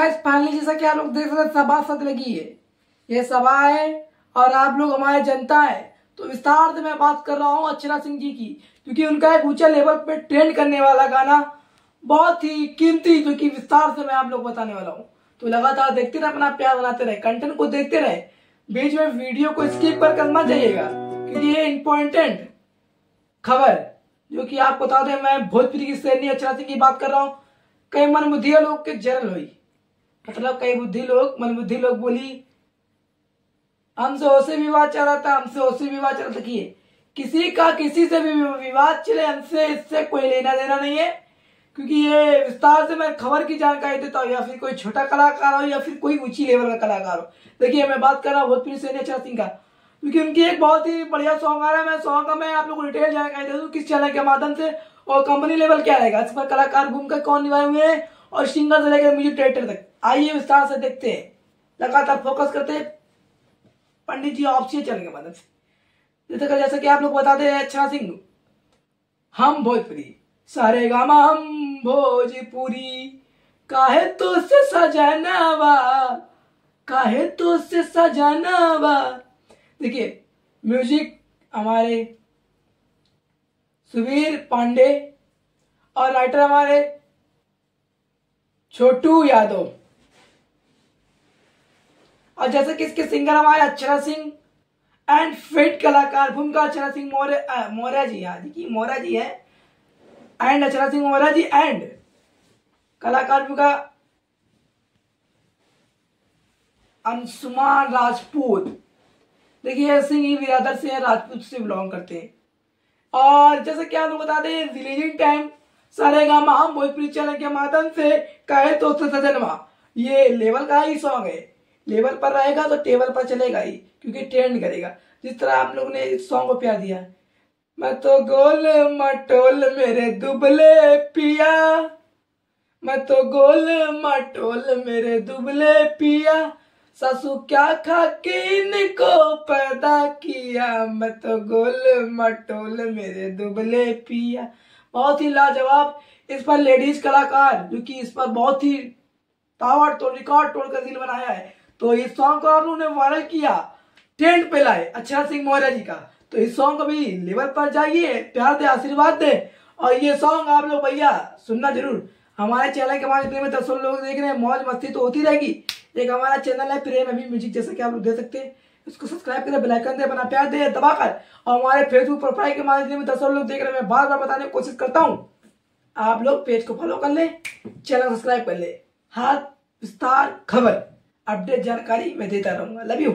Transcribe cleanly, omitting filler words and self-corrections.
Guys finally जैसा कि आप लोग देख सकते हैं सभा सद लगी है, ये सभा है और आप लोग हमारे जनता है। तो विस्तार से मैं बात कर रहा हूँ अर्चना सिंह जी की, क्योंकि उनका एक ऊंचे लेवल पे ट्रेंड करने वाला गाना बहुत ही कीमती, जो कि विस्तार से मैं आप लोग बताने वाला हूँ। तो लगातार देखते रहे, अपना प्यार बनाते रहे, कंटेंट को देखते रहे, बीच में वीडियो को स्किप कर मत जाइएगा, क्योंकि ये इंपॉर्टेंट खबर जो कि आपको बता दें, मैं भोजपुरी की श्रेणी अर्चना सिंह की बात कर रहा हूँ। कई मनबुद्धि लोग के जरल हुई, मतलब कई मनबुद्धि लोग बोली हमसे उससे विवाद चल रहा था, हमसे उससे विवाद चल रहा था। किसी का किसी से भी विवाद चले, हमसे इससे कोई लेना देना नहीं है, क्योंकि ये विस्तार से मैं खबर की जानकारी देता हूँ, या फिर कोई छोटा कलाकार हो या फिर कोई ऊंची लेवल का कलाकार हो। देखिए मैं बात कर रहा हूँ भोजपुरी से अर्चना सिंह का, क्योंकि उनकी एक बहुत ही बढ़िया सॉन्ग आ रहा है। मैं सॉन्ग का मैं आप लोग को डिटेल जानकारी दे दूँ किस चैनल के माध्यम से, और कंपनी लेवल क्या रहेगा, इस पर कलाकार भूमिका कौन निभाए हुए हैं, और सिंगर से लेकर म्यूजिक डायरेक्टर तक। आइए विस्तार से देखते हैं, लगातार फोकस करते हैं पंडित जी ऑफिशियल चैनल के माध्यम से। जैसा कि आप लोग बताते हैं अर्चना सिंह, हम भोजपुरी सारे गामा हम भोजपुरी, काहे तो से सजनावा, काहे तो से सजनावा। देखिए म्यूजिक हमारे सुवीर पांडे और राइटर हमारे छोटू यादव, और जैसे कि इसके सिंगर हमारे अर्चना सिंह एंड फिट कलाकार भूमिका अर्चना सिंह मौर्य जी, हाँ जी मौर्य जी है, एंड अर्चना सिंह मौर्य जी, एंड कलाकार भूमिका अंशुमान राजपूत। देखिए सिंह ही बिरादर से है, राजपूत से बिलोंग करते हैं। और जैसे कि आप लोग बता दें रिलीजिंग टाइम सारेगामा हम भोजपुरी चैनल के माध्यम से कहे तो सजनवा, ये लेवल का ही सॉन्ग है, लेवल पर रहेगा तो टेबल पर चलेगा ही, क्योंकि ट्रेंड करेगा। जिस तरह आप लोगों ने इस सॉन्ग को प्यार दिया, मैं तो गोल मटोल मेरे दुबले पिया, मैं तो गोल मटोल मेरे दुबले पिया, सासू क्या खा के इनको पैदा किया, मैं तो गोल मटोल मेरे दुबले पिया। बहुत ही लाजवाब इस पर लेडीज कलाकार, जो कि इस पर बहुत ही ताबड़ तोड़ रिकॉर्ड तोड़कर दिल बनाया है। तो इस सॉन्ग को आप लोगों ने वायरल किया, ट्रेंड पे लाए अर्चना सिंह मौर्य जी का। तो इस सॉन्ग को भी लेवल पर जाइए, प्यार दे, आशीर्वाद दे, और ये सॉन्ग आप लोग भैया सुनना जरूर। हमारे चैनल के माध्यम में 10 लोग देख रहे हैं, मौज मस्ती तो होती रहेगी। एक हमारा चैनल है प्रेम अभी म्यूजिक, जैसा कि आप लोग देख सकते हैं, इसको सब्सक्राइब करें, बेल आइकन दे, अपना प्यार दे दबाकर। और हमारे फेसबुक प्रोफाइल के माध्यम में 10 लोग देख रहे हैं, मैं बार बार बताने की कोशिश करता हूँ, आप लोग पेज को फॉलो कर ले, चैनल सब्सक्राइब कर ले। हाथ विस्तार खबर अपडेट जानकारी मैं देता रहूंगा। Love you.